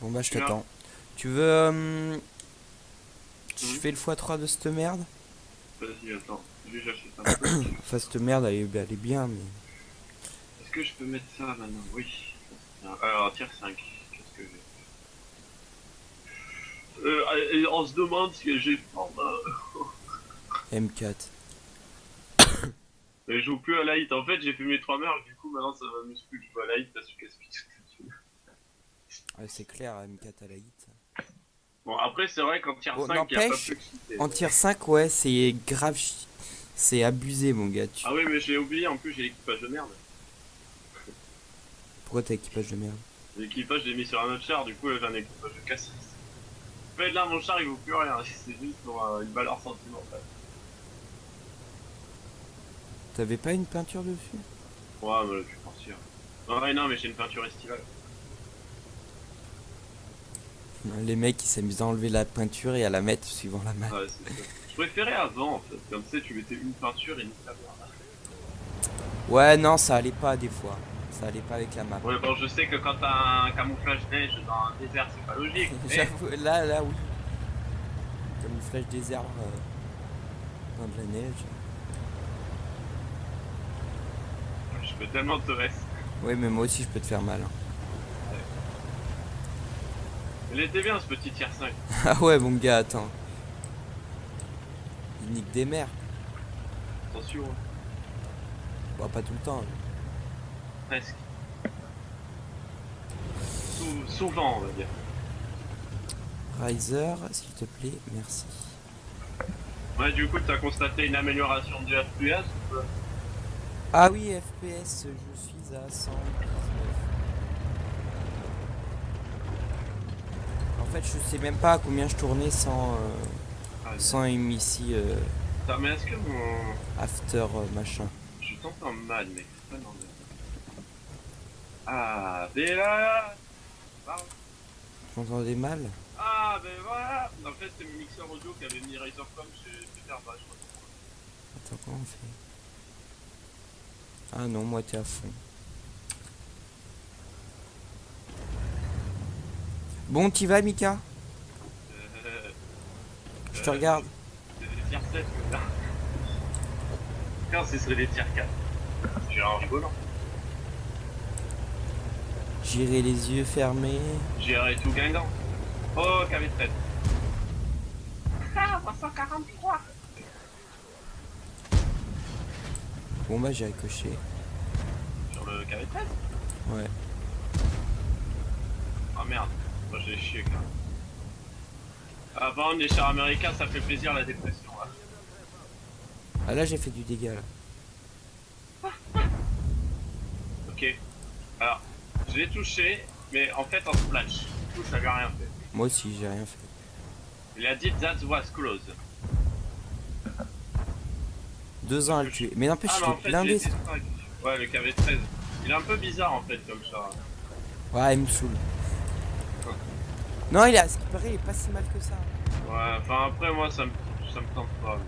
Bon bah je Tu là? t'attends. Tu veux... je Mhm. fais le x3 de cette merde. Vas-y, attends. Je vais j'achète un truc. Enfin cette merde elle est bien mais... Est-ce que je peux mettre ça maintenant? Oui. Ça, c'est bien. Alors, tier 5. Qu'est-ce que j'ai? Et on se demande ce que j'ai fait en bas. M4. Mais je joue plus à light. En fait, j'ai fait mes 3 merges. Du coup, maintenant, ça m'amuse plus de jouer à light parce que casse tout. Ouais, c'est clair, M4 à la hit. Bon, après, c'est vrai qu'en tier Bon 5, il n'y a pas n'empêche, plus que cheaté. en tier 5 ouais c'est grave... C'est abusé mon gars. Ah oui, mais j'ai oublié. En plus, j'ai l'équipage de merde. Pourquoi t'as équipage de merde? L'équipage, je l'ai mis sur un autre char. Du coup, j'ai un équipage de casse. En fait, là, mon char, il vaut plus rien. C'est juste pour une valeur sentimentale. T'avais pas une peinture dessus? Ouais, mais là, je suis parti. Ouais, non, mais j'ai une peinture estivale. Les mecs ils s'amusent à enlever la peinture et à la mettre suivant la map. Ouais, c'est ça. Je préférais avant, en fait. Comme tu sais, tu mettais une peinture et une saveur. Ouais non ça allait pas des fois. Ça allait pas avec la map. Ouais, bon, je sais que quand t'as un camouflage neige dans un désert, c'est pas logique, mais J'avoue, là oui. Camouflage des arbres dans de la neige. je peux tellement te rester. Ouais mais moi aussi je peux te faire mal, hein. Il était bien ce petit tier 5. Ah ouais mon gars attends. Il nique des mers. Attention, hein. Bon pas tout le temps. Presque. Souvent, on va dire. Riser, s'il te plaît, merci. Ouais, du coup, t'as constaté une amélioration du FPS ou pas? Ah oui, FPS, je suis à 119. En fait, je sais même pas à combien je tournais Ah, sans ici putain, mais est-ce que mon. after machin. Je t'entends mal, mec, c'est pas normal. Ah, ben là. Pardon. J'entendais mal. Ah, ben voilà. En fait, c'est mon mixeur audio qui avait mis Razorcom chez Peter Bash. Attends, comment on fait? Ah non, moi t'es à fond. Bon, t'y vas, Mika? Euh, Je te regarde. c'est des tiers 7, que là. Quand ce serait des tiers 4. J'ai un rigolant. J'irai les yeux fermés. J'irai tout guingamp. Oh, KV13. Ah, 343. Bon bah j'ai ricoché. Sur le KV13. Ouais. Ah merde. Moi j'ai chié quand même. Ah, par contre, les chars américains, ça fait plaisir la dépression là. Ah là j'ai fait du dégât là. Ok. Alors, je l'ai touché, mais en fait en splash. Du coup, ça lui a rien fait. Moi aussi j'ai rien fait. Il a dit that was close. 2 ans à le tuer. Mais n'empêche Ah, mais il en est fait, il blindé. était strike. Ouais, le KV13. Il est un peu bizarre en fait comme char. Ouais il me saoule. Non il a, à ce qui paraît il est pas si mal que ça. Ouais, enfin après, moi ça me tente pas.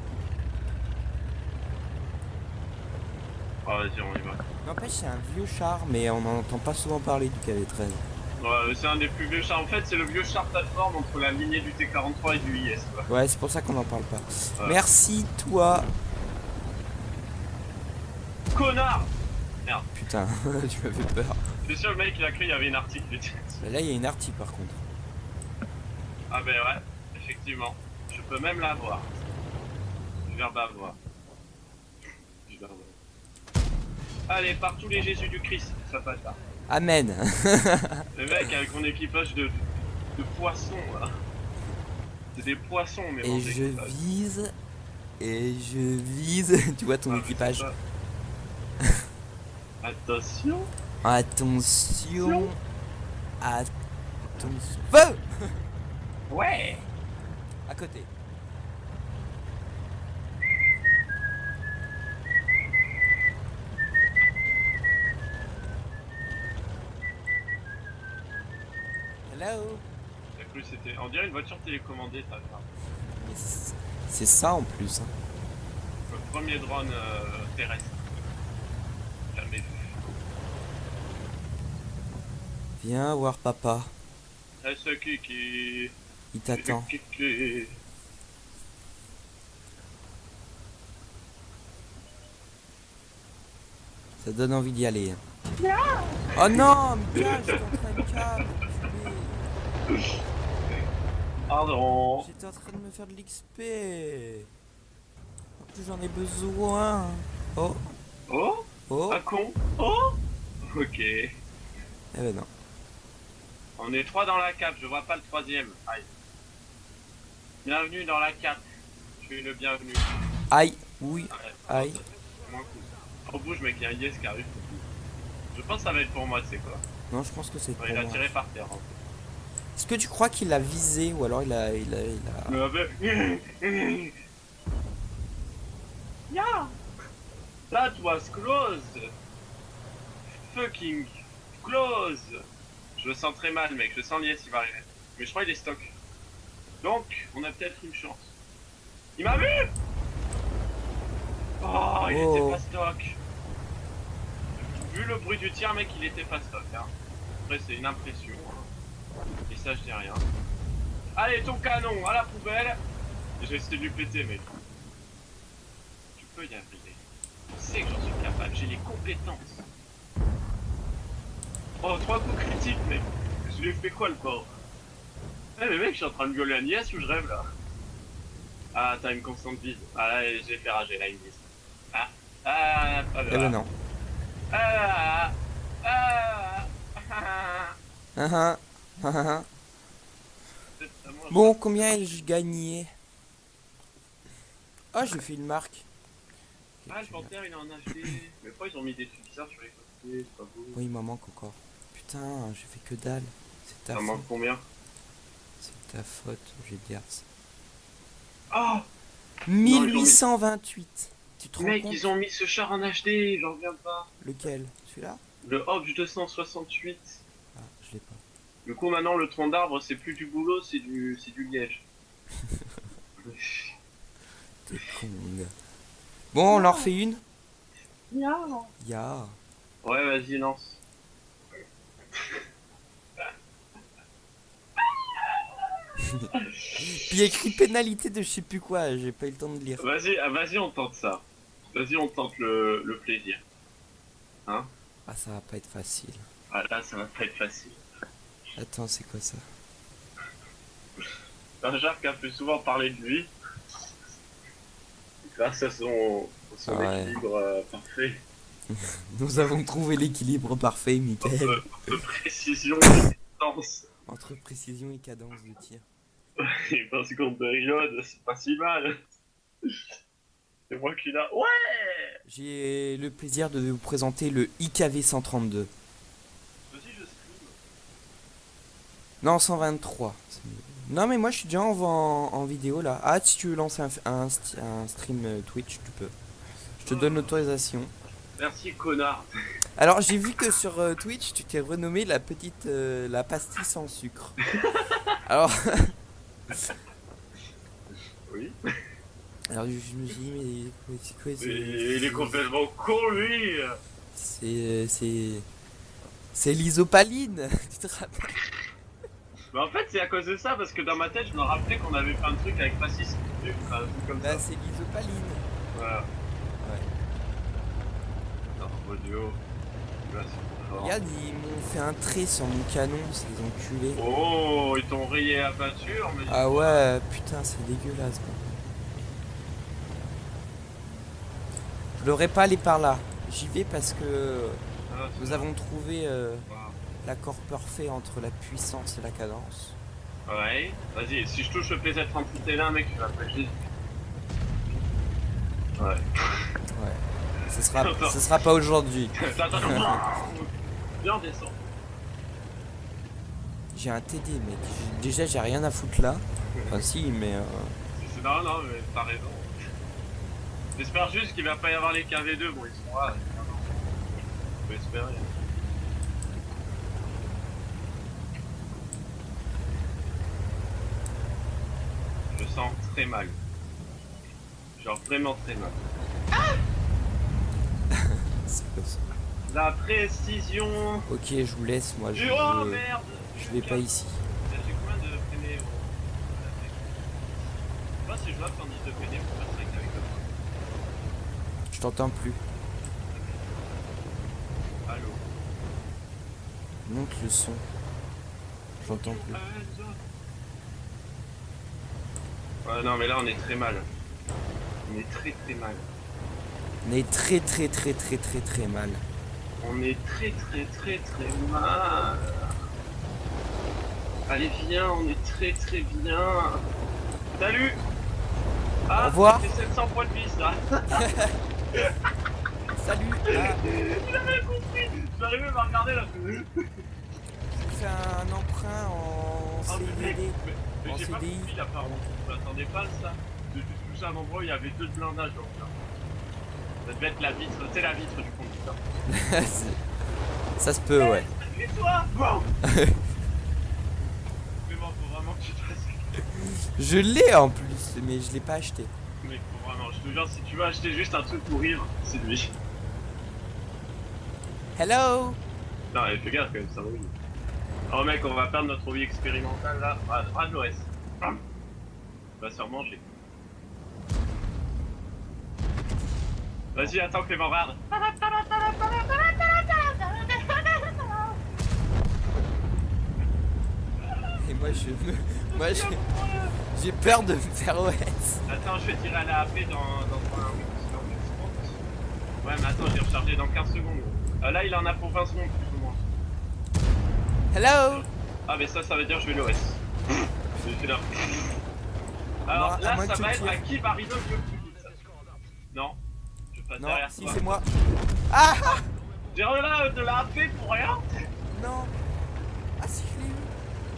Ah, vas-y, on y va. N'empêche c'est un vieux char mais on n'en entend pas souvent parler du KV13. Ouais, c'est un des plus vieux chars. En fait, c'est le vieux char plateforme entre la lignée du T43 et du IS. Quoi. Ouais c'est pour ça qu'on n'en parle pas. Ouais. Merci toi. Connard. Merde. Putain, tu m'as fait peur. Je suis sûr, le mec, il a cru qu'il y avait une article. Bah, là il y a une artie par contre. Ah, ben ouais, effectivement. Je peux même la voir. Verbe à voir. Je vais revoir. Allez, par tous les Jésus du Christ, ça passe là. Amen. Le mec avec mon équipage de poissons là. C'est des poissons, mais mon Et je équipage. vise. Et je vise. Tu vois ton Ah, équipage. Attention. Attention. Attention. Feu. Ouais. À côté. Hello. J'ai cru que c'était. On dirait une voiture télécommandée, ça. Mais c'est ça en plus, hein. Le premier drone terrestre. Jamais vu. Viens voir papa. ce qui... Il t'attend. Ça donne envie d'y aller. Oh non, mais gars, j'étais en train de câble. Pardon. J'étais en train de me faire de l'XP. En plus, j'en ai besoin. Oh, Oh, oh. un con. Oh. Ok. Eh ben non. On est 3 dans la 4, je vois pas le troisième. Aïe. Bienvenue dans la 4. Tu es le bienvenu. Aïe, oui, Ouais, aïe. moins cool. Oh bouge mec, il y a un yes qui arrive. Je pense que ça va être pour moi, c'est quoi? Non, je pense que c'est pour Il a moi. tiré par terre. En Est-ce que tu crois qu'il a visé ou alors il a... fait. Yeah! That was close! Fucking close! Je le sens très mal, mec. Je sens l'IS, il va arriver. Mais je crois qu'il est stock. Donc, on a peut-être une chance. Il m'a vu! Oh, il Oh. était pas stock. Vu le bruit du tir, mec, il était pas stock. Hein. Après, c'est une impression. Hein. Et ça, je dis rien. Allez, ton canon, à la poubelle! J'ai essayé de lui péter, mec. Tu peux y arriver. Tu sais que j'en suis capable, j'ai les compétences. Oh, 3 coups critiques, mec. Je lui ai fait quoi, le pauvre? Eh, mais mec, je suis en train de gueuler à Nias ou je rêve, là? Ah, t'as une constante vise. Ah, là, j'ai fait rager, là, une vise. Ah, ah, ah, Eh ben non. ah, ah, ah, Ah, ah, ah, ah. ah. Bon, combien ai-je gagné? Ah, j'ai fait une marque. Ah, le panthère, il est en HD. Mais pourquoi ils ont mis des trucs bizarres sur les côtés? C'est pas beau. Oui, il m'en manque encore. Putain, j'ai fait que dalle. C'est ta Ça faute. manque combien? C'est ta faute, j'ai dit. Oh! 1828. Tu te rends Mec, compte? ils ont mis ce char en HD, j'en reviens pas. Lequel? Celui-là? Le Hopge 268. Ah, je l'ai pas. Du coup, maintenant, le tronc d'arbre, c'est plus du boulot, c'est du liège. T'es con, gars. Bon, on en refait une? Yeah. Ya. Ouais, vas-y, lance. Puis il y a écrit pénalité de je sais plus quoi, j'ai pas eu le temps de lire. Vas-y, ah, vas-y, on tente ça. Vas-y, on tente le plaisir. Hein? Ah, ça va pas être facile. Ah là, ça va pas être facile. Attends, c'est quoi ça? Jacques a fait souvent parler de lui. Grâce à son Ouais. équilibre parfait. Nous avons trouvé l'équilibre parfait, Michael. De précision et de distance. Entre précision et cadence de tir. Et 20 secondes de reload, c'est pas si mal. C'est moi qui l'a. Ouais! J'ai le plaisir de vous présenter le IKV 132. Vas-y, je stream. Non, 123. c'est mieux. Non, mais moi je suis déjà en vidéo là. Ah, si tu veux lancer un stream Twitch, tu peux. Je te donne l'autorisation. Merci, connard. Alors, j'ai vu que sur Twitch, tu t'es renommé la petite. La pastille sans sucre. Alors. Oui. Alors, je me suis dit, mais c'est quoi Il est complètement con, lui. C'est l'isopaline. Tu te rappelles? Mais en fait, c'est à cause de ça, parce que dans ma tête, je me rappelais qu'on avait fait un truc avec Passis. Un truc comme Là, ça. c'est l'isopaline. Voilà. Ouais. Non, audio. Là, c'est fort. Regarde, ils m'ont fait un trait sur mon canon, ces enculés. Oh, ils t'ont rayé la peinture, mais. Ah ouais, putain, c'est dégueulasse. Quoi. Je l'aurais pas allé par là. J'y vais parce que Ah, c'est nous ça. avons trouvé Wow. l'accord parfait entre la puissance et la cadence. Ouais, vas-y, si je touche le PZ38 là, mec, tu vas pas Jésus. Ouais. Ouais. Ce sera pas aujourd'hui. Attends, viens, on descend. J'ai un TD, mec. Déjà, j'ai rien à foutre là. Enfin, si, mais. Non, non, mais t'as raison. J'espère juste qu'il va pas y avoir les KV2, bon, ils sont là. On peut espérer. Je sens très mal. Genre vraiment très mal. C'est pas ça. La précision. Ok, je vous laisse, moi. Oh merde. Je vais pas ici. Yes. pas si jouable sans 10 de PD pour faire 5 avec le Je t'entends plus. Allô. Monte le son. J'entends plus. Ouais, non, mais là, on est très mal. On est très très mal. On est très mal. On est très très très très mal. Allez, viens, on est très très bien. Salut. Ah, Au revoir. c'est 700 points de vie, ça. Salut. Ah, Il avait compris. J'arrivais à me regarder là. j'ai fait un emprunt en Ah, mais mec, CDD. mais En j'ai pas CDI. compris là, pardon. Je m'attendais pas à ça. J'ai juste touché un endroit où il y avait 2 blindages donc là. Ça devait être la vitre, c'est la vitre du conducteur. Ça se peut, ouais. Et toi? Bon. Mais bon, faut vraiment que tu te fasses. Je l'ai en plus, mais je l'ai pas acheté. Mec, faut vraiment, je te jure, si tu veux acheter juste un truc pour rire, c'est lui. Hello. Non, mais fais gaffe quand même, ça oui. Oh mec, on va perdre notre hobby expérimental là. Ah, de l'OS. On va se faire manger. Vas-y, attends Clément, regarde. Et moi j'ai peur de me faire OS. Attends, je vais tirer à la AP dans un spot. Ouais, mais attends, j'ai rechargé dans 15 secondes. Là, il en a pour 20 secondes plus ou moins. Hello. Ah, mais ça veut dire que je vais l'OS. J'ai fait là. Alors Moi, à là, moins ça que tu va être tires. à qui va rideau le plus vite. Non, je passe Non, derrière si toi. c'est moi. Ah J'ai là de la AP pour rien. non. Ah si je l'ai eu.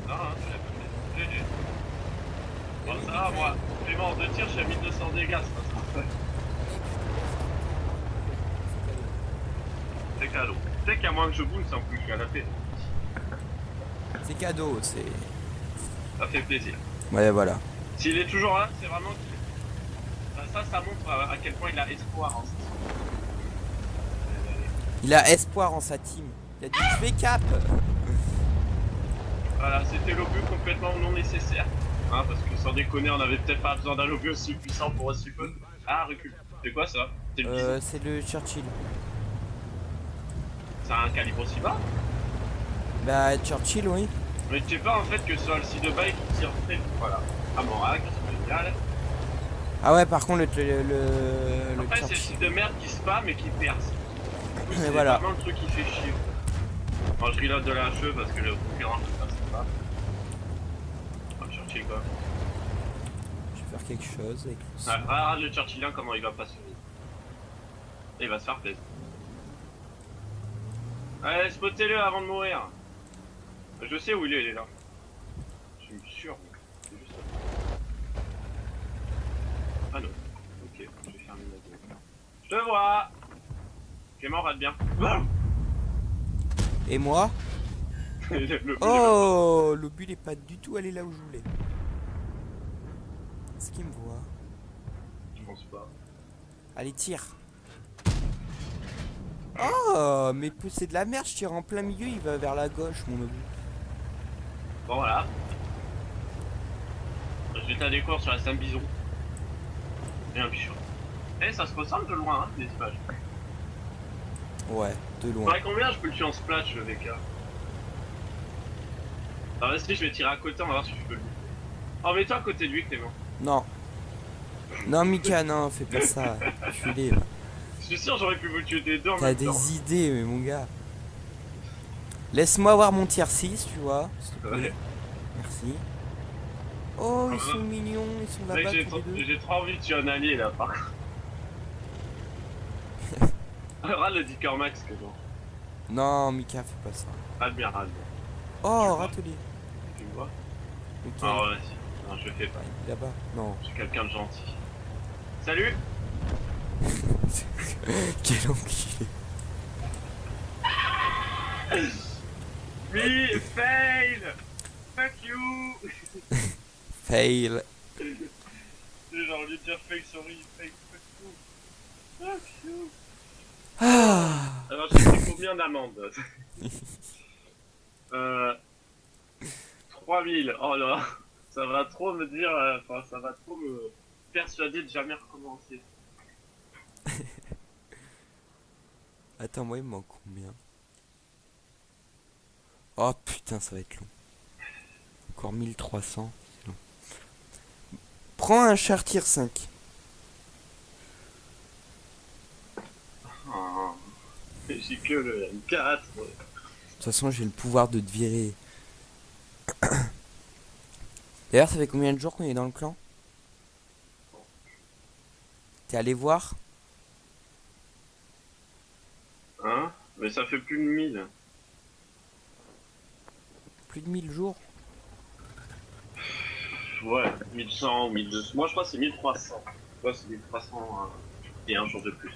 Non, tu l'as pas fait. GG. Bon, ça va, moi. Clément, en 2 tirs, je suis à 1200 dégâts, ça sera fait. C'est cadeau. Tu sais qu'à moins que je boule, c'est en plus, je suis à la paix. C'est cadeau, c'est... Ça fait plaisir. Ouais, voilà. S'il est toujours là, c'est vraiment... Ça montre à quel point il a espoir en ça. Il a espoir en sa team. Il a dit je vais cap. Voilà, c'était l'obus complètement non nécessaire. Hein, parce que sans déconner, on avait peut-être pas besoin d'un obus aussi puissant pour aussi peu. Ah, recule. C'est quoi ça? C'est le bison. C'est le Churchill. C'est un calibre aussi bas? Bah Churchill, oui. Mais tu sais pas en fait que sur le site de bail qui tire très vite, voilà. À Morac, c'est génial. Ah ouais, par contre le Après, c'est le Churchill. site de merde qui spam et qui perce. Et C'est voilà. vraiment le truc qui fait chier. Bon, je reload de la cheveux parce que le concurrent ne passe pas. On va chercher quoi. Je vais faire quelque chose avec le son. Ah, regarde le Churchillien comment il va pas survivre. Et il va se faire plaisir. Allez, spottez-le avant de mourir. Je sais où il est là. Je suis sûr. C'est juste là. Ah non. Ok, je vais fermer la gueule. Je te vois. Clément, rate bien. Et moi? Le Oh, le but n'est pas du tout allé là où je voulais. Est-ce qu'il me voit? Je pense pas. Allez, tire. Oh, mais c'est de la merde, je tire en plein milieu, il va vers la gauche, mon obus. Bon voilà. Je vais faire des courses sur la Saint-Bison. Et un bichon. Eh, ça se ressemble de loin, hein, les images. Ouais, de loin. Faudrait combien je peux le tuer en splash, le VK? Alors vas-y, je vais tirer à côté, on va voir si je peux le buter. Oh, mets-toi à côté de lui, Clément. Non. Non, Mika, non, fais pas ça. Je suis libre. Je suis sûr j'aurais pu vous tuer des deux en T'as même temps. des idées, mais mon gars. Laisse-moi voir mon tier 6, tu vois. S'il te plaît. Ouais. Merci. Oh, ils sont mignons, ils sont Mec, là-bas tous les deux. j'ai trop envie de tuer un allié là, par contre. Regarde le Dicker Max, Clément. Non, Mika, fais pas ça. Rate bien, rate bien. Oh, rate-les. Tu me vois? Ok. Ah, ouais, vas-y. Non, je le fais pas. Là-bas. Non. Je suis quelqu'un de gentil. Salut! Quel enculé. Oui, fail! Fuck you! Fail. J'ai envie de dire fake, sorry, fake, fuck you. Fuck you! Ah. Alors, j'ai pris combien d'amendes? 3000, oh là! Ça va trop me dire, enfin, ça va trop me persuader de jamais recommencer. Attends, moi il me manque combien? Oh putain, ça va être long. Encore 1300. C'est long. Prends un char tier 5. Oh, j'ai que le M4. De toute façon, j'ai le pouvoir de te virer. D'ailleurs, ça fait combien de jours qu'on est dans le clan? T'es allé voir? Hein? Mais ça fait plus de 1000. Plus de 1000 jours? Ouais, 1100 ou 1200. Moi je crois que c'est 1300. Ouais, c'est 1300 et un jour de plus.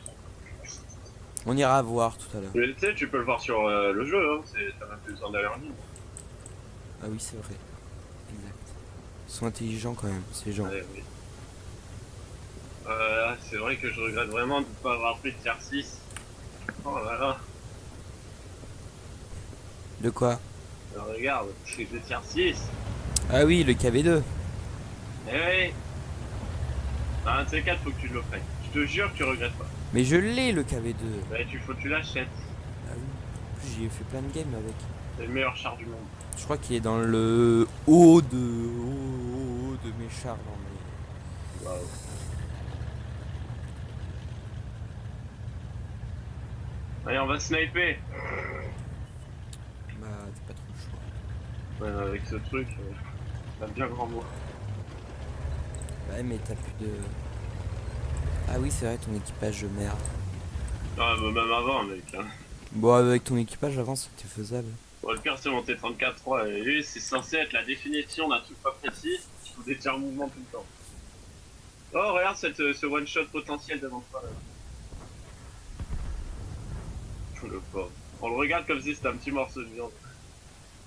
On ira voir tout à l'heure. Mais tu sais, tu peux le voir sur le jeu, hein. T'as même plus besoin d'aller en ligne. Ah oui, c'est vrai. Exact. Ils sont intelligents quand même, ces gens. Ouais, oui. C'est vrai que je regrette vraiment de ne pas avoir pris de tier 6. Oh là là. De quoi? Regarde, c'est de tier 6. Ah oui, le KV2. Eh oui. Un de ces quatre, faut que tu le fasses. Je te jure que tu regrettes pas. Mais je l'ai, le KV2. Mais faut que tu l'achètes. Ah oui. En plus, j'y ai fait plein de games avec. C'est le meilleur char du monde. Je crois qu'il est dans le haut de mes chars. Dans mes... Waouh. Allez, on va sniper. Bah, t'as pas trop le choix. Ouais, avec ce truc, t'as bien grand mot. Ouais, mais t'as plus de... Ah oui, c'est vrai, ton équipage de merde. Ah, bah, même avant, mec. Hein. Bon, avec ton équipage avant, c'était faisable. Bon, le pire, c'est mon T34-3. Et lui, c'est censé être la définition d'un truc pas précis. Il faut des tirs mouvement tout le temps. Oh, regarde ce one-shot potentiel devant toi. Là. Le pauvre. On le regarde comme si c'était un petit morceau de viande.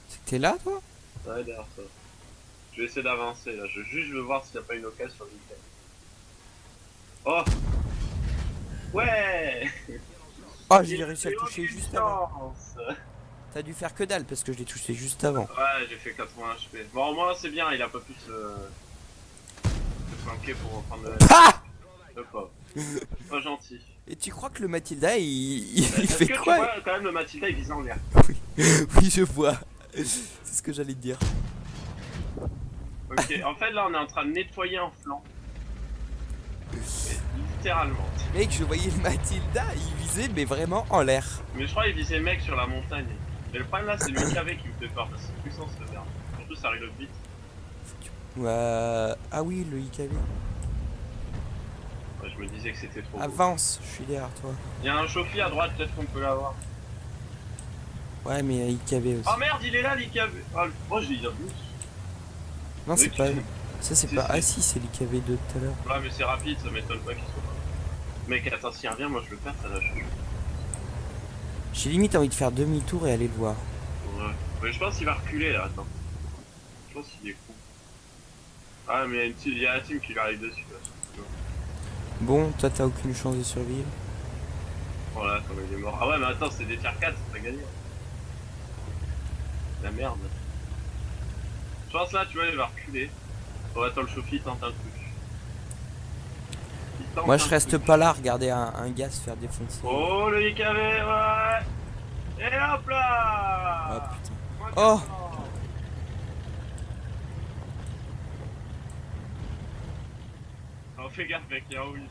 C'est que t'es là, toi? Ouais, derrière ça. Je vais essayer d'avancer là. Je veux voir s'il n'y a pas une occasion sur le week-end. Oh! Ouais! Oh, j'ai réussi à le toucher juste avant. chance. T'as dû faire que dalle parce que je l'ai touché juste avant. Ouais, j'ai fait 80 HP. Bon, au moins c'est bien, il a pas pu se flanquer pour reprendre le. Ah! Le pauvre. Pas gentil. Et tu crois que le Matilda, il Est-ce fait que tu quoi? vois quand même le Matilda il vise en l'air? Oui, je vois. C'est ce que j'allais te dire. Ok, en fait là on est en train de nettoyer un flanc. Littéralement. Mec, je voyais le Matilda, il visait, mais vraiment en l'air. Mais je crois qu'il visait le mec sur la montagne. Mais le problème là c'est le KV qui me fait peur parce que c'est puissant ce merde. Surtout ça reload vite. Ah oui, le IKV. Ouais, je me disais que c'était trop. Avance, je suis derrière toi. Il y a un chauffi à droite, peut-être qu'on peut l'avoir. Ouais, mais IKV aussi. Oh merde, il est là l'IKV. Oh, j'ai dit un boost. Non, c'est Ok. pas. Ça, c'est Si, pas. si. Ah, si, c'est l'IKV de tout à l'heure. Ouais, mais c'est rapide, ça m'étonne pas qu'il soit pas. Mec, attends, s'il revient, moi je le perds, ça lâche. J'ai limite envie de faire demi-tour et aller le voir. Ouais. Mais je pense qu'il va reculer là, attends. Je pense qu'il est con. Ah, mais il y a la team qui lui arrive dessus là. Bon, toi, t'as aucune chance de survivre. Voilà, comme il est mort. Ah ouais, mais attends, c'est des tiers 4, t'as gagné. La merde. Je pense là, tu vois, il va reculer. Oh, attends, le chauffi tente un truc. Il tente Moi, un je reste truc. pas là à regarder un gars se faire défoncer. Oh, le IKV, ouais. Et hop Oh là. putain. Moins Oh. 400. Oh, fais gaffe, mec, il y a un oui.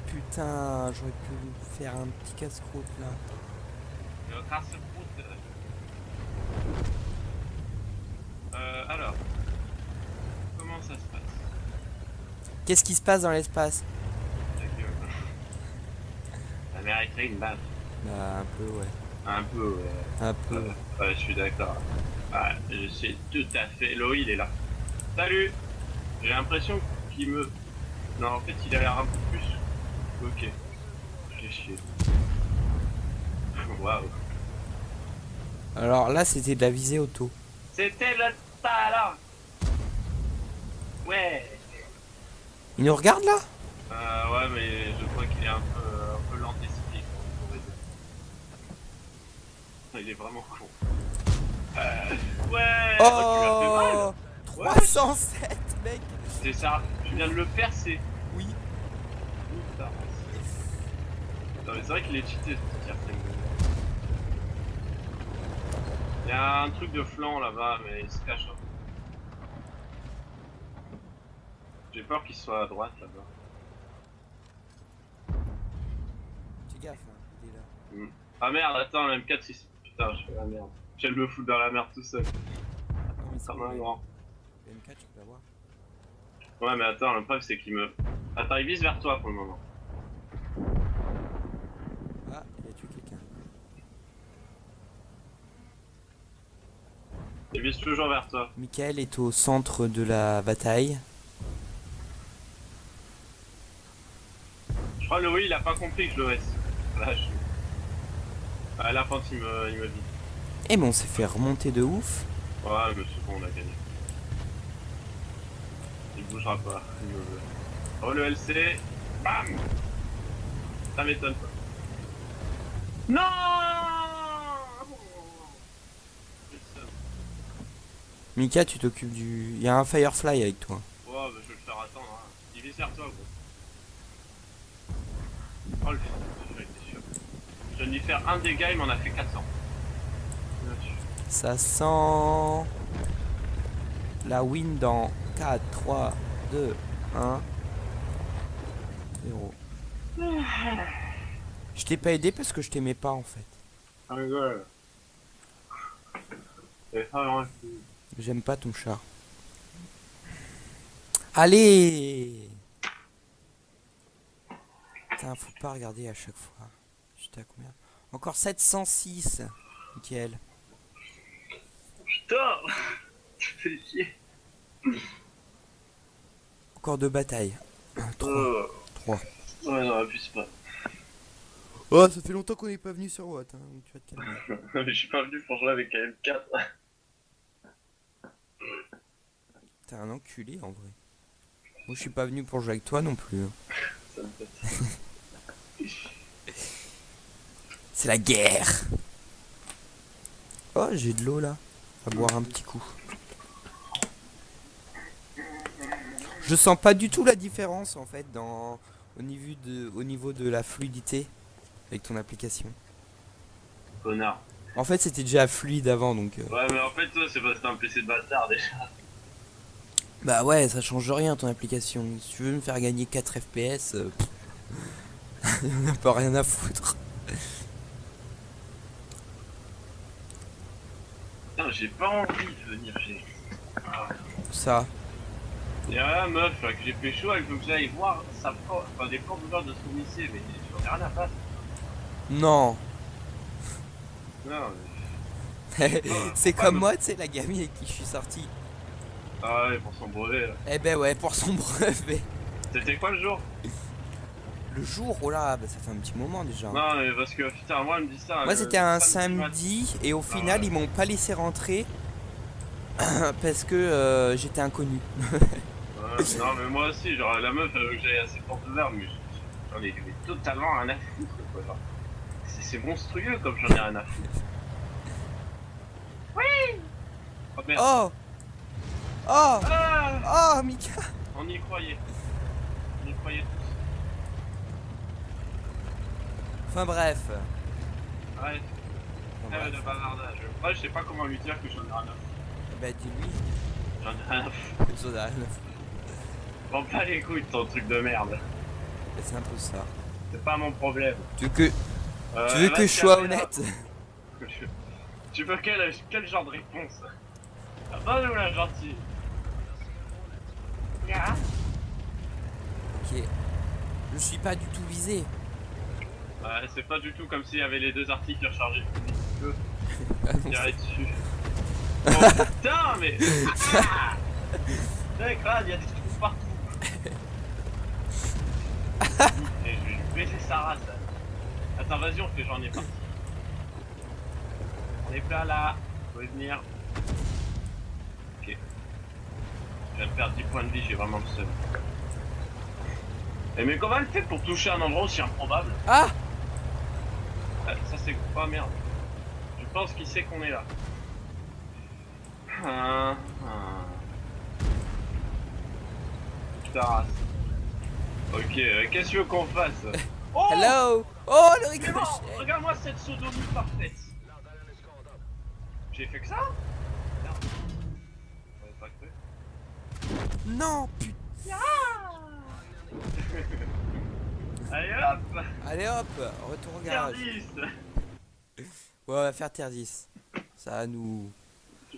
Putain, j'aurais pu faire un petit casse-croûte là. Il y a un casse-croûte. Alors. Comment ça se passe? Qu'est-ce qui se passe dans l'espace? Ta gueule. La mer est une baffe. Bah, un peu, ouais. Un peu, ouais. Un peu. Ouais, je suis d'accord. Ouais, je sais tout à fait. Lo, il est là. Salut! J'ai l'impression qu'il me. Non, en fait, il a l'air un peu plus. Ok. J'ai chier. Waouh. Alors là, c'était de la visée auto. C'était le talent! Ouais! Il nous regarde là? Ouais, mais je crois qu'il est un peu lent d'esprit. Il est vraiment con. Ouais! Oh, Ouais. 307, mec. C'est ça, je viens de le percer. Oui. Putain. Non, mais c'est vrai qu'il est cheaté ce tir. Il y a un truc de flanc là-bas, mais il se cache. Hein. J'ai peur qu'il soit à droite là-bas. Fais gaffe, hein, il est là. Ah merde, attends, le M4-6. Putain, je fais la merde. Je viens de me foutre dans la merde tout seul. Non, mais c'est Comme un bon, grand. le M4, tu peux l'avoir. Ouais, mais attends, le problème c'est qu'il me. Attends, il vise vers toi pour le moment. Ah, il a tué quelqu'un. Il vise toujours vers toi. Michael est au centre de la bataille. Je crois que le oui, il a pas compris que je le laisse. Là, je... À la fin, il me vise. Eh mais on s'est fait remonter de ouf. Ouais, mais c'est bon, on a gagné. Il bougera pas. Il me veut. Oh, le LC. Bam. Ça m'étonne pas. Non. Mika, tu t'occupes du... Il y a un Firefly avec toi. Ouais, bah, je vais le faire attendre. Hein. Il vise vers toi, gros. Oh, le fils, j'en étais sûr. Je viens de lui faire un dégât, il m'en a fait 400. Ça sent... la win dans 4, 3, 2, 1, 0. Je t'ai pas aidé parce que je t'aimais pas en fait. Ah, ouais. Et ça, ouais. J'aime pas ton chat. Allez! Putain, faut pas regarder à chaque fois. J'étais à combien? Encore 706, Nickel. Putain. Tu fais chier. Encore 2 batailles. 3. 3. Ouais, non, abuse pas. Oh, ça fait longtemps qu'on n'est pas venu sur Watt, hein, donc tu vas te calmer. Mais je suis pas venu pour jouer avec AM4. T'es un enculé en vrai. Moi je suis pas venu pour jouer avec toi non plus. Ça me fait. C'est la guerre. Oh, j'ai de l'eau là. On va boire un petit coup. Je sens pas du tout la différence en fait au niveau de la fluidité avec ton application. Connard. En fait, c'était déjà fluide avant donc. Ouais, mais en fait, toi, c'est parce que t'as un PC de bâtard déjà. Bah ouais, ça change rien ton application. Si tu veux me faire gagner 4 FPS, on n'a pas rien à foutre. Putain, j'ai pas envie de venir chez. Ça. Il y a la meuf là, que j'ai pécho, elle veut que j'aille voir sa porte, enfin des portes ouvertes de son lycée, mais j'en ai rien à battre. Non. Non, C'est comme moi, tu sais, la gamine avec qui je suis sorti. Ah ouais, pour son brevet là. Eh ben ouais, pour son brevet. C'était quoi le jour? Le jour, oh là, bah ça fait un petit moment déjà. Non, mais parce que putain, moi, elle me dit ça. Moi c'était un samedi samedi et au final ouais. ils m'ont pas laissé rentrer parce que j'étais inconnu. Ouais, non, mais moi aussi, genre la meuf, elle veut que j'aille à ses portes ouvertes, mais j'en ai totalement rien à foutre quoi. Genre. C'est monstrueux comme j'en ai rien à foutre. Oui. Oh merde. Oh. Oh. Ah, Oh Mika. on y croyait. On y croyait tous. Enfin bref. Ouais. De bavardage. Ouais, je sais pas comment lui dire que j'en ai rien à foutre. Bah dis-lui. J'en ai rien à foutre. que j'en ai rien à foutre. Prends pas les couilles de ton truc de merde. Bah, c'est un peu ça. C'est pas mon problème. Tu veux que je sois honnête? Tu veux quel genre de réponse? Ah bah nous la gentille. Ok. Je suis pas du tout visé. Ouais, c'est pas du tout comme s'il y avait les deux articles qui rechargeaient plus vite que Ah non, tirer dessus. Oh putain mais. Ah mec, il y a des trous partout. Et je vais lui baiser sa race. Attends, vas-y, on fait j'en ai parti. On est pas là. Vous pouvez venir. Ok. Je viens de perdre 10 points de vie, j'ai vraiment le seum. Et mais comment elle fait pour toucher un endroit aussi improbable? Ah. Ça c'est... Oh merde. Je pense qu'il sait qu'on est là. Ah, ah. Putain. Ok, qu'est-ce que tu veux qu'on fasse? Oh! Hello. Oh, le Mais non, ricochet. regarde-moi cette sodomie parfaite. J'ai fait que ça? Merde. J'avais pas cru. Non, putain. Allez hop! Allez hop, retour au Tier garage. 10. Ouais, on va faire tier 10. Ça va nous...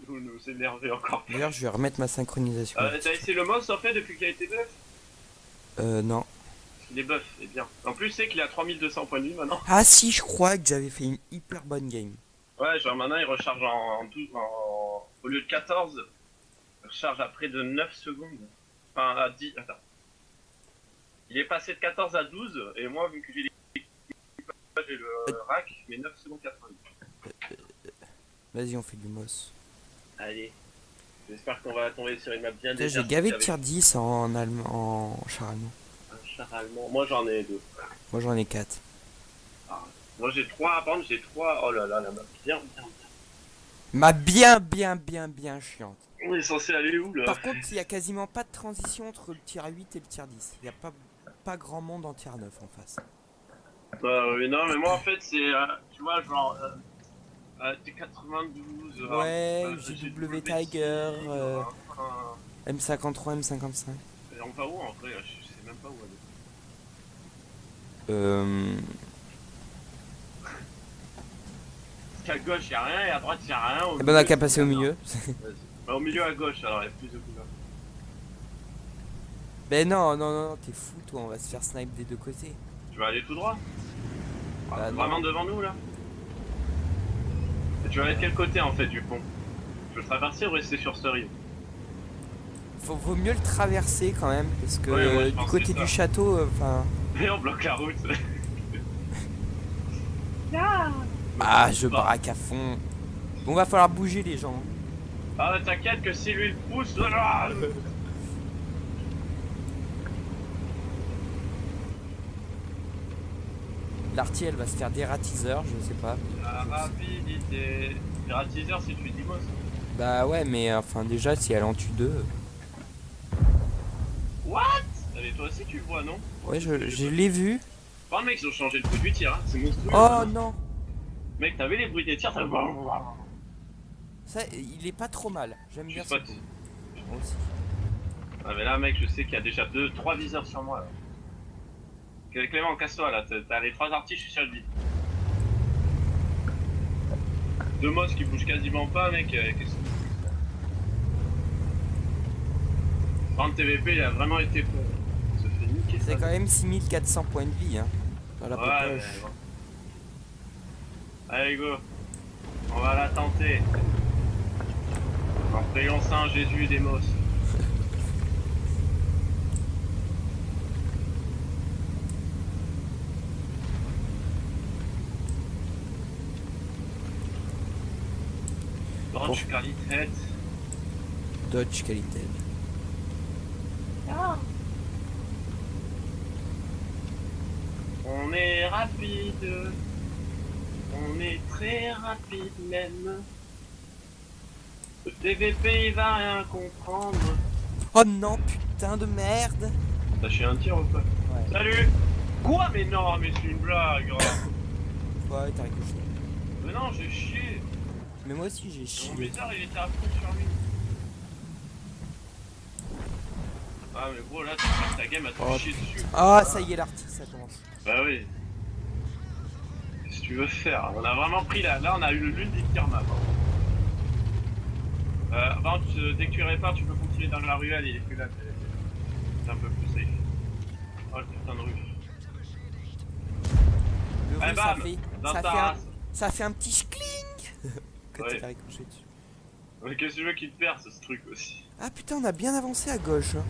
Vous nous énervez encore plus. D'ailleurs, je vais remettre ma synchronisation. T'as essayé le MOS en fait depuis qu'il a été buff? Non. Il est buff, c'est bien. En plus, c'est qu'il a 3200 points de vie maintenant. Ah si, je crois que j'avais fait une hyper bonne game. Ouais, genre maintenant il recharge en 12, au lieu de 14, il recharge à près de 9 secondes. Enfin, à 10. Attends. Il est passé de 14 à 12, et moi, vu que j'ai le rack, je mets 9 secondes 90. Vas-y, on fait du MOS. Allez. J'espère qu'on va tomber sur une map bien Putain, j'ai gavé de tier 10 en allemand, en char allemand. un char allemand. Moi j'en ai 2. Moi j'en ai 4. Moi j'ai 3, par contre j'ai 3. Oh là là, la map bien. Ma bien chiante. On est censé aller où là? Par contre, il y a quasiment pas de transition entre le tier 8 et le tier 10. Il y a pas grand monde en tier 9 en face. Oui, non, mais moi en fait c'est, tu vois, genre, T92. Ouais, JW Tiger, M53, M55. Et on va où en vrai? Je sais même pas où aller. Parce qu'à gauche y'a rien et à droite y'a rien. Eh ben on a qu'à passer au milieu. Vas-y. Bah, au milieu à gauche alors, il y a plus de couleurs. Ben non, t'es fou toi, on va se faire snipe des deux côtés. Tu vas aller tout droit? Bah, non. Vraiment devant nous là? Et tu vas aller de quel côté en fait du pont? Tu veux le traverser ou rester sur ce rive? Vaut mieux le traverser quand même, parce que Ouais, moi, je du pense côté que du ça. château, enfin... Et on bloque la route. Ah, je braque à fond. Bon, va falloir bouger les gens. Ah t'inquiète que si lui il pousse, voilà. L'arty, elle va se faire dératiseur, je sais pas. La rapidité. Gratiseur si tu dis moi. Bah ouais, mais enfin déjà, si elle en tue deux... What? Mais toi aussi tu le vois non? Ouais, je l'ai vu. Par contre mec ils ont changé le bruit du tir, hein. C'est monstrueux. Oh non. Mec t'avais les bruits des tirs, t'as... Ça, il est pas trop mal. J'aime Tu bien spots. ça. Moi aussi. Ah mais là mec je sais qu'il y a déjà 2-3 viseurs sur moi là. Clément casse-toi là, t'as les 3 artis, je suis sur le vide. 2 mosses qui bougent quasiment pas mec, qu'est-ce que c'est? Par contre TVP il a vraiment été con. Il se fait niquer ça. C'est quand même 6400 points de vie, hein. Dans la Ouais, popoche. mais bon. Allez go, on va la tenter. En priant Saint Jésus des mosses. Dodge qualité. Dodge qualité. On est rapide. On est très rapide même. Le TVP il va rien comprendre. Oh non, putain de merde. T'as chié un tir ou pas? Ouais. Salut. Quoi? Mais non, mais c'est une blague. Ouais, t'as ricoché. Mais non, j'ai chié. Mais moi aussi j'ai chié. Mon bizarre il était à fond sur lui. Ah mais gros là tu passes ta game à te Oh, chier dessus. Ah, ça y est, l'artiste, ça commence. Bah oui. Qu'est-ce que tu veux faire? On a vraiment pris là on a eu l'une des pires maps. Par contre, dès que tu répares, tu peux continuer dans la ruelle, il est plus là. C'est un peu plus safe. Oh le putain de rue. Le Allez, rue, ça bam, fait, dans ça, ta fait un, race. ça fait un petit schling quand Ouais. t'as ricoché dessus. Mais qu'est-ce que tu veux qu'il te perce ce truc aussi? Ah putain, on a bien avancé à gauche. Hein.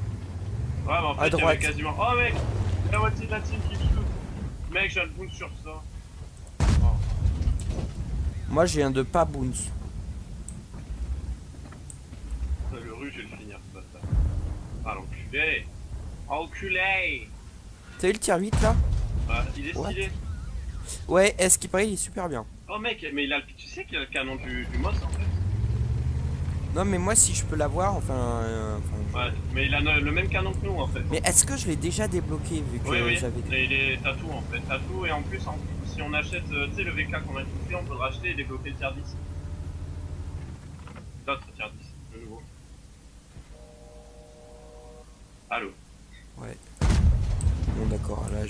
Ouais, mais en fait, À il y avait droite. quasiment. Oh mec! La moitié de la team qui me shoot. Mec, j'ai un boom sur ça. Oh. Moi j'ai un de pas boons. Le rue, je vais le finir, ce bâtard. Ah, l'enculé! Enculé! T'as eu le tier 8 là? Il est What? stylé. Ouais, est-ce qu'il paraît, il est super bien. Oh mec, mais il a le... tu sais qu'il a le canon du MOS en fait? Non, mais moi, si je peux l'avoir, Ouais, mais il a le même canon que nous en fait. Mais est-ce que je l'ai déjà débloqué vu que Oui, j'avais... et t'as tout en fait, t'as tout et en plus, si on achète, tu sais le VK qu'on a tout fait, on peut le racheter et débloquer le tier 10. L'autre tier 10, le nouveau. Allô. Ouais. Bon d'accord, là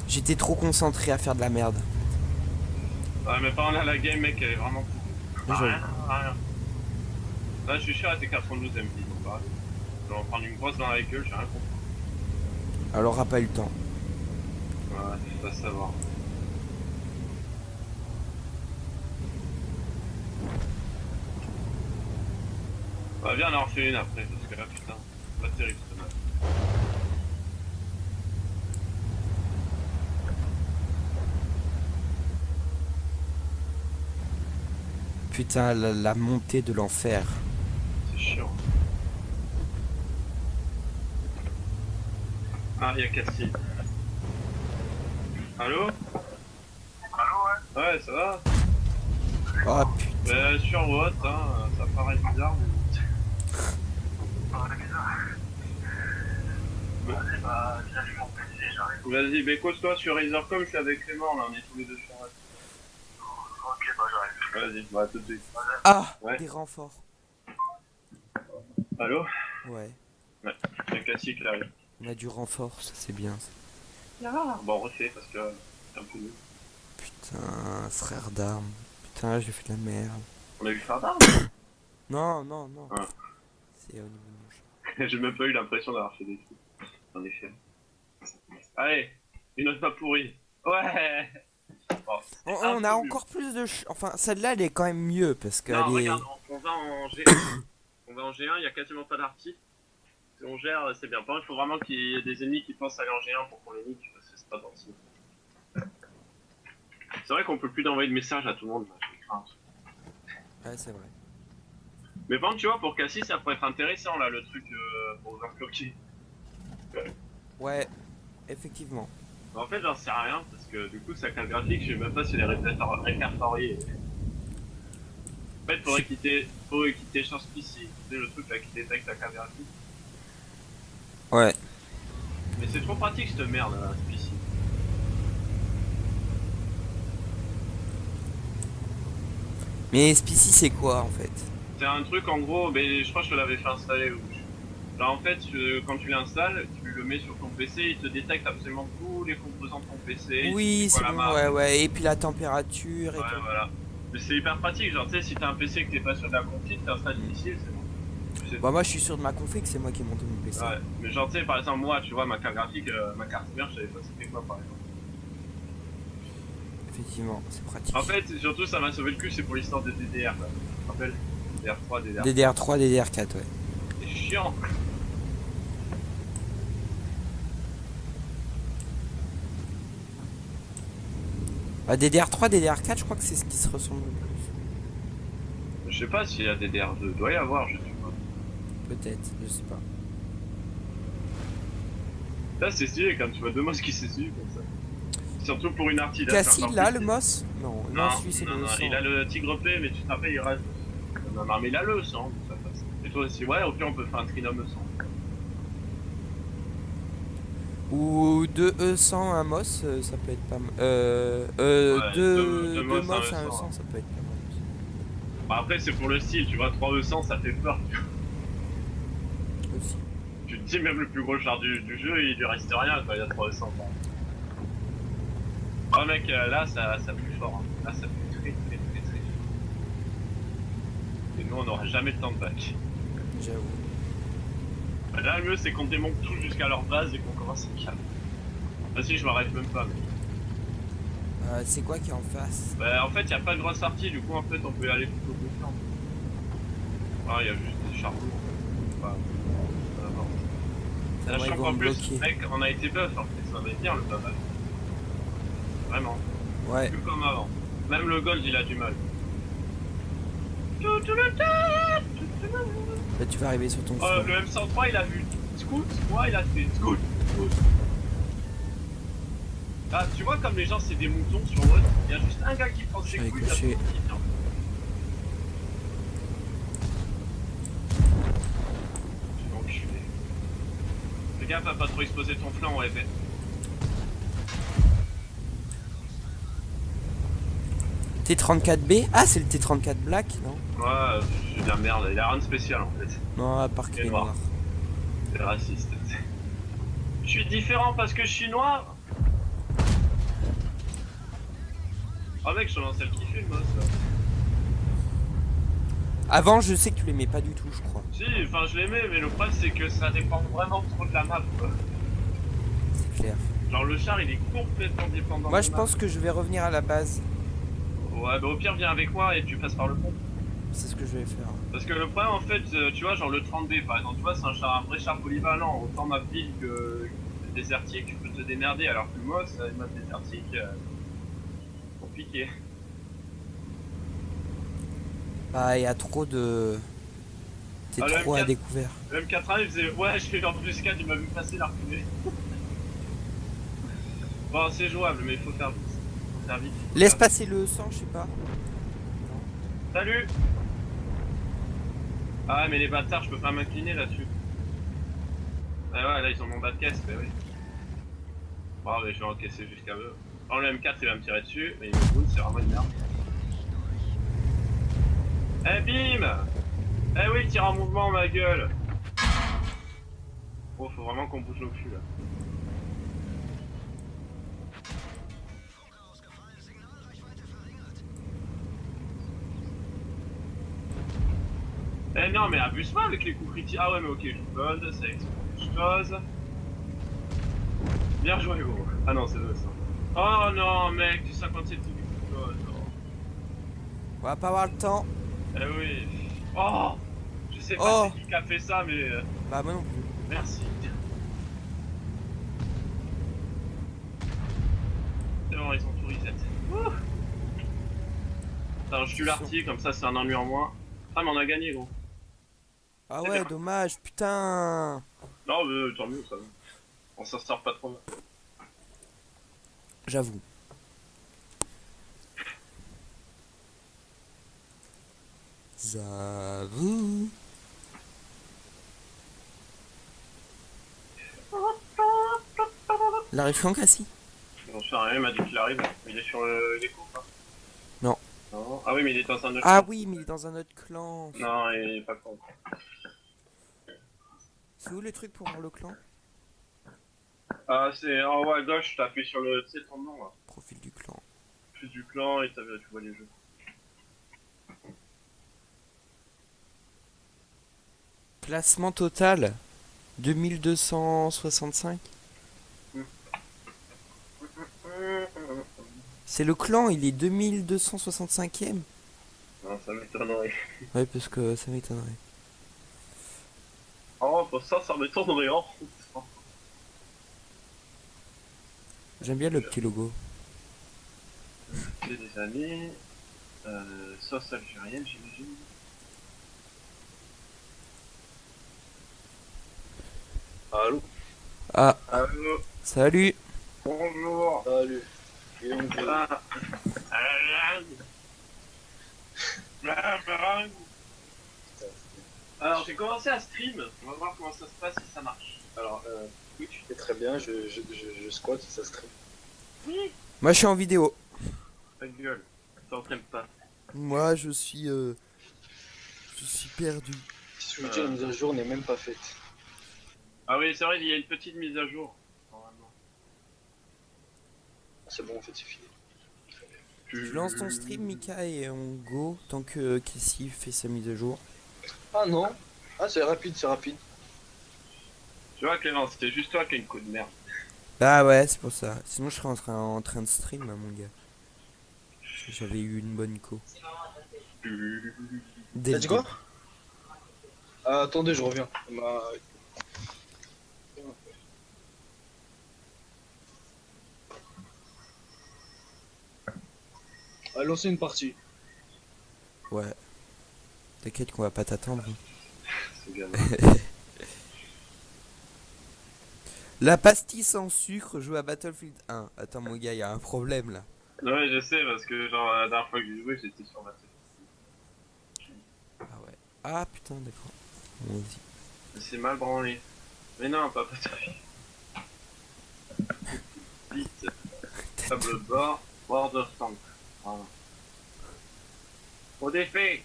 j'étais trop concentré à faire de la merde. Ouais mais pas là la game mec, elle est vraiment pourrie. Rien. Là je suis sûr à tes 92 MP, donc pareil. Je vais en prendre une grosse dans la gueule, j'ai rien compris. Elle aura pas eu le temps. Ouais, faut pas savoir. On va bien en refaire une après, parce que là putain, c'est pas terrible ce match. Putain, la montée de l'enfer. C'est chiant. Ah, y'a Cassie. Allô? Allô, ouais? Ouais, ça va? Oh putain. Sur what, hein, ça paraît bizarre, mais... Vas-y, bah, j'allume mon PC, j'arrive. Vas-y, bah écoute-toi sur Razorcom, je suis avec Clément, là, on est tous les deux sur Red. Ok, bah j'arrive. Vas-y, bah tout de suite. Ah, ouais. Des renforts. Allô? Ouais. Ouais, c'est classique là. On a du renfort, ça c'est bien. Ça. Bon, on refait parce que c'est un peu nul. Putain, frère d'armes. Putain, j'ai fait de la merde. On a eu frère d'armes? Non, non, non. Ah. C'est au niveau de mon chat. J'ai même pas eu l'impression d'avoir fait des trucs. En effet. Allez, une autre pas pourrie. Ouais. Bon, on a encore plus de... Enfin, celle-là, elle est quand même mieux parce qu'elle est... Regarde, on va en G1. On va en G1, il y a quasiment pas d'arty. Si on gère, c'est bien. Par contre, il faut vraiment qu'il y ait des ennemis qui pensent aller en G1 pour qu'on les nique, parce que c'est pas gentil. C'est vrai qu'on peut plus envoyer de messages à tout le monde. Là. Ouais, c'est vrai. Mais par contre, tu vois, pour Cassie, ça pourrait être intéressant, là, le truc pour overclocker. Ouais, effectivement. En fait, j'en sais rien, parce que du coup, sa carte graphique, je sais même pas si elle est répertoriée. En fait, faudrait qu'il télécharge PC, tu sais, le truc là qui détecte la carte graphique. Ouais. Mais c'est trop pratique cette merde là, ce PC. Mais SPC c'est quoi en fait? C'est un truc en gros, mais je crois que je te l'avais fait installer. Là en fait, quand tu l'installes, tu le mets sur ton PC, il te détecte absolument tous les composants de ton PC. Oui, c'est bon, ouais, ouais. Et puis la température et ouais, tout. Voilà. Mais c'est hyper pratique, genre tu sais, si t'as un PC que t'es pas sûr de la config, t'installes ici, c'est bon. Bah moi je suis sûr de ma config, c'est moi qui ai monté mon PC. Ouais, mais genre tu sais, par exemple moi, tu vois, ma carte graphique, ma carte mère, je savais pas c'était quoi par exemple. Effectivement, c'est pratique. En fait, surtout ça m'a sauvé le cul, c'est pour l'histoire de DDR là. Tu te rappelles? DDR3, DDR4. DDR3, DDR4, ouais. C'est chiant. Bah DDR3, DDR4, je crois que c'est ce qui se ressemble le plus. Je sais pas s'il y a DDR2, doit y avoir, je sais pas. Peut-être, je sais pas. Là c'est stylé quand tu vois deux mosses qui s'essuient comme ça. Surtout pour une artille. Cassie là, le moss? Non, non, celui c'est le non, sang. il a le tigre P, mais tu te rappelles, il reste. Non, mais il a le sang, ça passe. Et toi aussi, ouais, au pire on peut faire un trinôme sang. Ou 2 E100 un moss, ça peut être pas mal. Deux moss un E100, ça peut être pas mal. Bah après c'est pour le style, tu vois, 3 E100 ça fait peur. Aussi. Tu te dis même le plus gros char du jeu, il lui reste rien quand il y a 3 E100. Oh mec, là ça pue fort, hein. Là ça pue très fort. Et nous on n'aura jamais le temps de back. J'avoue. Là le mieux c'est qu'on démonte tout jusqu'à leur base et qu'on commence à calmer. Vas-y, je m'arrête même pas. C'est quoi qui est en face? Bah en fait il y a pas de grosse partie, du coup en fait on peut y aller plutôt confiant. Ah il y a juste des charbons. Enfin, sachant qu'en plus mec on a été buff en fait, ça va être bien le buff. Vraiment. Ouais. Plus comme avant. Même le gold il a du mal. Là tu vas arriver sur ton front. Le M103 il a vu scout, moi il a fait scout. Ah tu vois comme les gens c'est des moutons sur Watt, il y a juste un gars qui prend ses couilles. gaffe à pas trop exposer ton flanc, ouais. T34B? Ah, c'est le T34 Black, non? Ouais, c'est de la merde, il a rien de spécial en fait. Non, à part Il qu'il est est noir. noir. C'est raciste. Je suis différent parce que je suis noir. Oh mec, je suis lancé le kiffer le moss là. Avant, je sais que tu l'aimais pas du tout, je crois. Si, enfin je l'aimais, mais le problème c'est que ça dépend vraiment trop de la map quoi. C'est clair. Genre le char il est complètement dépendant Moi, de je la map. pense que je vais revenir à la base. Ouais, bah au pire viens avec moi et tu passes par le pont. C'est ce que je vais faire. Parce que le problème en fait, tu vois, genre le 30B par exemple, tu vois, c'est un vrai char polyvalent. Autant map ville que désertique, tu peux te démerder, alors que moi, c'est une map désertique, compliqué. Bah, il y a trop de... T'es Ah, le trop à M4, découvert. le M4A il faisait, ouais, je fais en plus 4, il m'a vu passer la reculée. Bon, c'est jouable, mais il faut faire vite. Faut faire vite. Faut Laisse faire vite. passer le sang, je sais pas. Salut. Ah, mais les bâtards, je peux pas m'incliner là-dessus. Ah ouais, là ils ont mon bas de caisse, mais oui. Bon, mais je vais encaisser jusqu'à eux. Alors le M4 il va me tirer dessus, mais il me boule, c'est vraiment une merde. Eh bim. Eh oui, tire en mouvement ma gueule. Oh, faut vraiment qu'on bouge nos culs là. Eh non, mais abuse pas avec les coups critiques. Ah ouais, mais ok, je bode, c'est quelque chose. Bien joué, gros. Ah non, c'est eux ça. Oh non, mec, du 57 tout du coup. On va pas avoir le temps. Eh oui. Oh. Je sais pas Oh. c'est qui a fait ça, mais Bah, moi non plus. merci. C'est bon, ils ont tout reset. Ouh. Alors, je tue l'arty, comme ça c'est un ennui en moins. Ah, mais on a gagné, gros. Ah C'est ouais, bien. dommage, putain. Non, mais tant mieux, ça va. On s'en sort pas trop mal. J'avoue. J'avoue. La référence Cassie. J'en sais rien, il m'a dit qu'il arrive. Il est sur l'écho, quoi. Non. Non. Ah oui, mais il est dans un autre Ah clan. oui, mais il est dans un autre clan. Non, il est pas con. C'est où le truc pour voir le clan? Ah, c'est en haut à gauche, t'appuies sur le, tu sais, ton nom, là. Profil du clan. Plus du clan et tu vois les jeux. Classement total 2265. C'est le clan, il est 2265ème. Non, ça m'étonnerait. Ouais, parce que ça m'étonnerait. Oh, pour ça m'étonnerait, oh. J'aime bien le petit logo. J'ai des amis. Sauce algérienne, j'imagine. Allô. Ah, Allô. salut. Bonjour. Salut. Et on dit, Ah. Alors j'ai commencé à stream, on va voir comment ça se passe si ça marche. alors, Twitch, c'est très bien, je squatte, ça stream. Oui. Moi, je suis en vidéo. Ta gueule, t'entraînes pas. Moi, je suis perdu. Si je vous dis, la mise à jour n'est même pas faite. Ah oui c'est vrai, il y a une petite mise à jour. Normalement. C'est bon, en fait, c'est fini. Tu lances ton stream, Mika, et on go tant que Cassie fait sa mise à jour. Ah non. Ah, c'est rapide, c'est rapide. Tu vois Clément, c'était juste toi qui as une coup de merde. Ah ouais, c'est pour ça. Sinon, je serais en train de stream, hein, mon gars. J'avais eu une bonne co. Dès T'as le dit quoi? début. Ah, attendez, je reviens. Lancer une partie. Ouais. T'inquiète qu'on va pas t'attendre. C'est gamin. La pastille sans sucre joue à Battlefield 1. Attends, mon gars, y a un problème là. Ouais je sais parce que genre la dernière fois que j'ai joué j'étais sur ma tête. Ah ouais. Ah putain, d'accord. Vas-y. C'est mal branlé. Mais non, pas Battlefield. Vite. Table de bord, World of Tanks. Voilà. Au défait.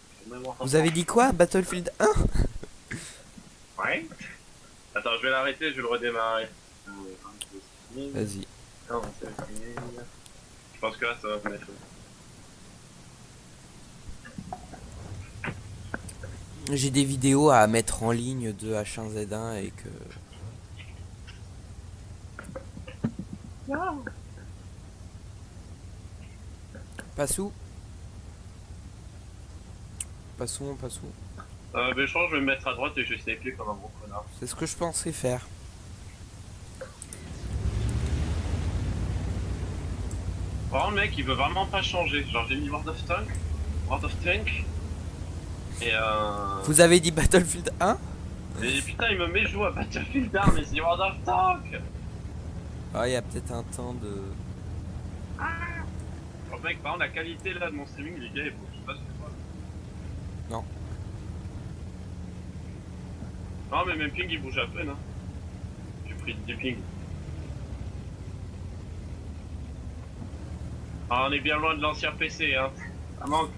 Vous avez dit quoi? Battlefield 1? Ouais. Attends, je vais l'arrêter, je vais le redémarrer. Vas-y. Non, c'est fini. Je pense que là, ça va se mettre. J'ai des vidéos à mettre en ligne de H1Z1 et que... Passou. Passons. Mais je pense que je vais me mettre à droite et je vais sniper comme un gros connard. C'est ce que je pensais faire. Vraiment, le mec, il veut vraiment pas changer. Genre, j'ai mis World of Tank. Et Vous avez dit Battlefield 1? Et putain, il me met jouer à Battlefield 1, mais c'est World of Tank. Ah, il y a peut-être un temps de... Alors, mec, par contre, la qualité là de mon streaming, les gars, est beau. Je sais pas si c'est quoi. Non. Non, mais même ping, il bouge à peine. Hein. J'ai pris 10 ping. Ah, on est bien loin de l'ancien PC, hein. Ça manque.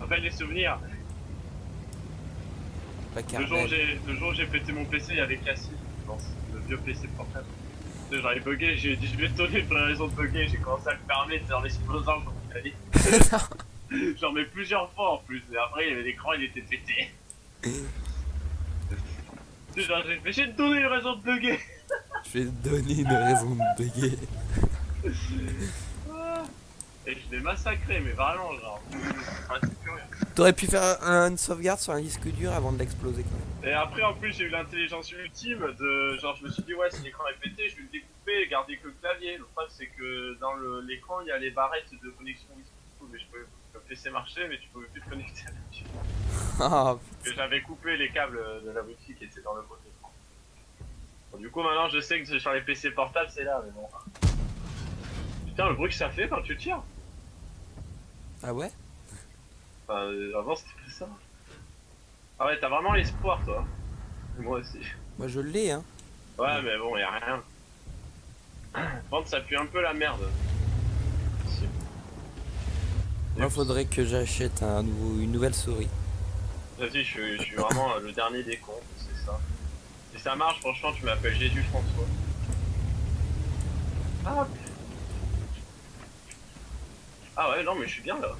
Rappelle les souvenirs. Pas Le jour où j'ai pété mon PC, il y avait Cassie. Non, le vieux PC portable. Tu sais, j'avais bugué, j'ai dit je vais tourner pour la raison de bugger, j'ai commencé à le fermer, dans l'explosant comme il a dit. J'en mets plusieurs fois en plus, et après l'écran il était pété. Genre, j'ai fait chier de tourner une raison de bugger. Je vais te donner une raison de bugger. Et je l'ai massacré, mais vraiment, genre. C'est plus rien. T'aurais pu faire une sauvegarde sur un disque dur avant de l'exploser quand même. Et après, en plus, j'ai eu l'intelligence ultime de. Genre, je me suis dit, ouais, si l'écran est pété, je vais le découper et garder que le clavier. Le problème, c'est que dans l'écran, il y a les barrettes de connexion Wi-Fi. Mais je peux. Le PC marcher, mais tu pouvais plus te connecter à la Wi-Fi. Ah, Que j'avais coupé les câbles de la Wi-Fi qui étaient dans le pot d'écran. Bon, du coup, maintenant, je sais que sur les PC portables, c'est là, mais bon. Putain, le bruit que ça fait quand tu tires. ah ouais? Enfin, avant, c'était pas ça. Ah ouais, t'as vraiment l'espoir, toi. Moi aussi. Moi je l'ai hein. Ouais, mais bon, y'a rien. Par contre, ça pue un peu la merde. Ici. Moi faudrait que j'achète une nouvelle souris. Vas-y, je suis vraiment le dernier des cons, c'est ça. Si ça marche, franchement, tu m'appelles Jésus François. Ah. Ah ouais, non, mais je suis bien là.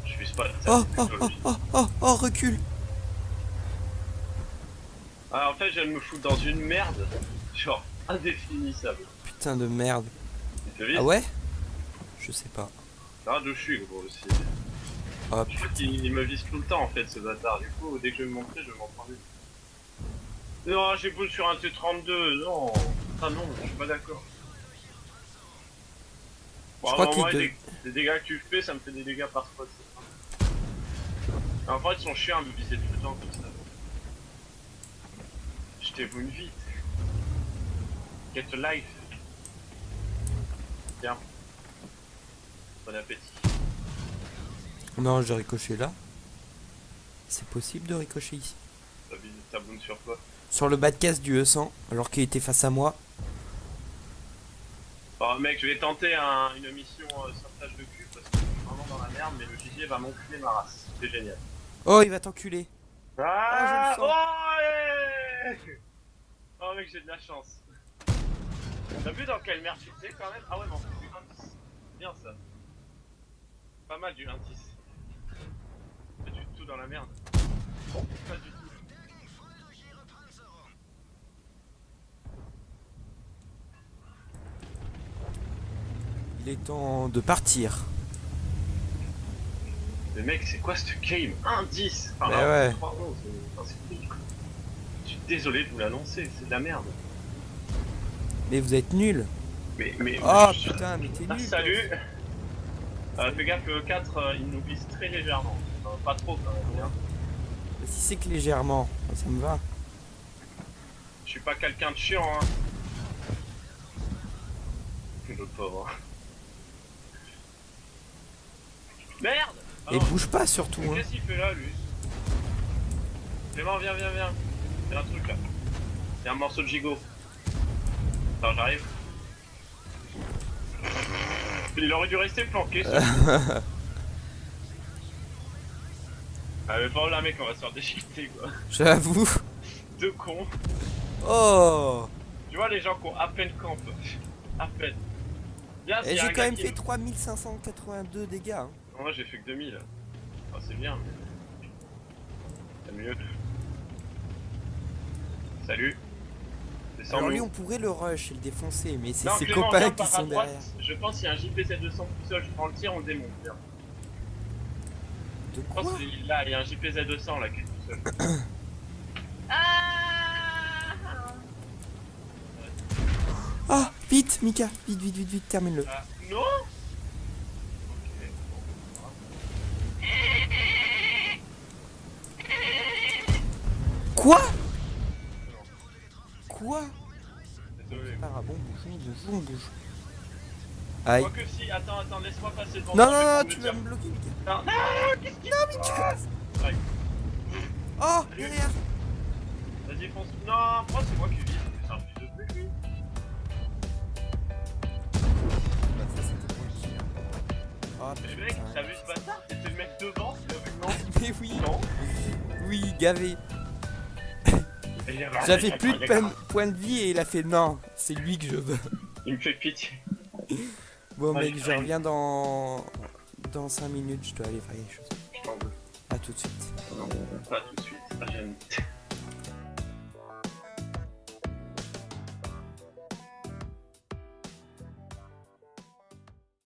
Je suis pas. Oh, recule. Ah, en fait, je viens de me foutre dans une merde. Genre, indéfinissable. Putain de merde. Il te vise. Ah ouais? Je sais pas. Ah, d'où je suis, gros, aussi. Hop. Je crois qu'il me vise tout le temps, en fait, ce bâtard. Du coup, dès que je vais me montrer, je vais m'en prendre une. Non, j'ai beau sur un T32, non. Ah non, je suis pas d'accord. Bon, Je crois qu'il moi, te... les dégâts que tu fais, ça me fait des dégâts par spot. En fait, ils sont chiants à me viser tout le temps comme ça. Je t'évoue vite. Get a life. Tiens. Bon appétit. Non, je ricoché là. C'est possible de ricocher ici. T'as visé ta boune sur quoi? Sur le bas de caisse du E100, alors qu'il était face à moi. Oh mec, je vais tenter une mission sauvetage de cul parce que je suis vraiment dans la merde, mais le gibier va m'enculer ma race. C'est génial. Oh, il va t'enculer. Ah, je le sens. oh, ouais. Oh mec, j'ai de la chance. T'as vu dans quelle merde tu sais quand même? Ah ouais, mais on fait du 1-10. Bien ça. Pas mal du 1-10. Pas du tout dans la merde. Pas du tout. Il est temps de partir. Mais mec, c'est quoi cette game? 1-10. Enfin, Mais ouais. Pardon, c'est cool. Je suis désolé de vous l'annoncer, c'est de la merde. Mais vous êtes nuls. Mais Oh putain, mais t'es Ah, nul. salut. Fais gaffe que 4 il nous vise très légèrement. Pas trop quand même. Hein. Si c'est que légèrement, ça me va. Je suis pas quelqu'un de chiant hein. Le pauvre. Merde. Ah Et non, bouge pas surtout. mais Hein. qu'est-ce qu'il fait là, lui? Clément, viens. Il y a un truc là. Il y a un morceau de gigot. Attends, j'arrive. Il aurait dû rester planqué. Ah mais pas là mec, on va se faire déchiqueter quoi. J'avoue. Deux cons. Oh. Tu vois les gens qui ont à peine camp. À peine. Bien, Et j'ai quand même fait 3582 dégâts. Hein. Moi j'ai fait que 2000. Oh, c'est bien. C'est mieux. Salut. Descends Alors lui nous. on pourrait le rush et le défoncer, mais c'est Non, ses Clément, copains viens qui par à sont droite. derrière. Je pense qu'il y a un JPZ200 tout seul. Je prends le tir, on le démonte. Viens. De Je pense quoi? qu'il là, il y a un JPZ200 là qui est tout seul. Ah, vite Mika, vite, termine-le. Ah, non. Ok, bon. Quoi? Quoi? Désolé. Ah bon, on bouge. Aïe. Quoique si, attends, laisse-moi passer devant Non, toi, je vais non, prendre tu le vas tir. me bloquer Mika. Non, qu'est-ce qu'il Mika. Aïe. Oh, Salut. derrière. Vas-y, fonce. Non, pourquoi c'est moi qui vis? C'est un fils de pute, lui. Bah ça c'était pour le tir. Oh Mais mec, putain. t'as vu ce bâtard? C'était le mec devant, il a vu non. Mais oui, Non. oui, gavé. Et il a J'avais plus de points de vie et il a fait non, c'est lui que je veux. Il me fait pitié. Bon Ouais, mec, je reviens dans 5 minutes, je dois aller faire quelque chose. Je t'en veux. À tout de suite. Pas tout de suite. Ah, j'aime.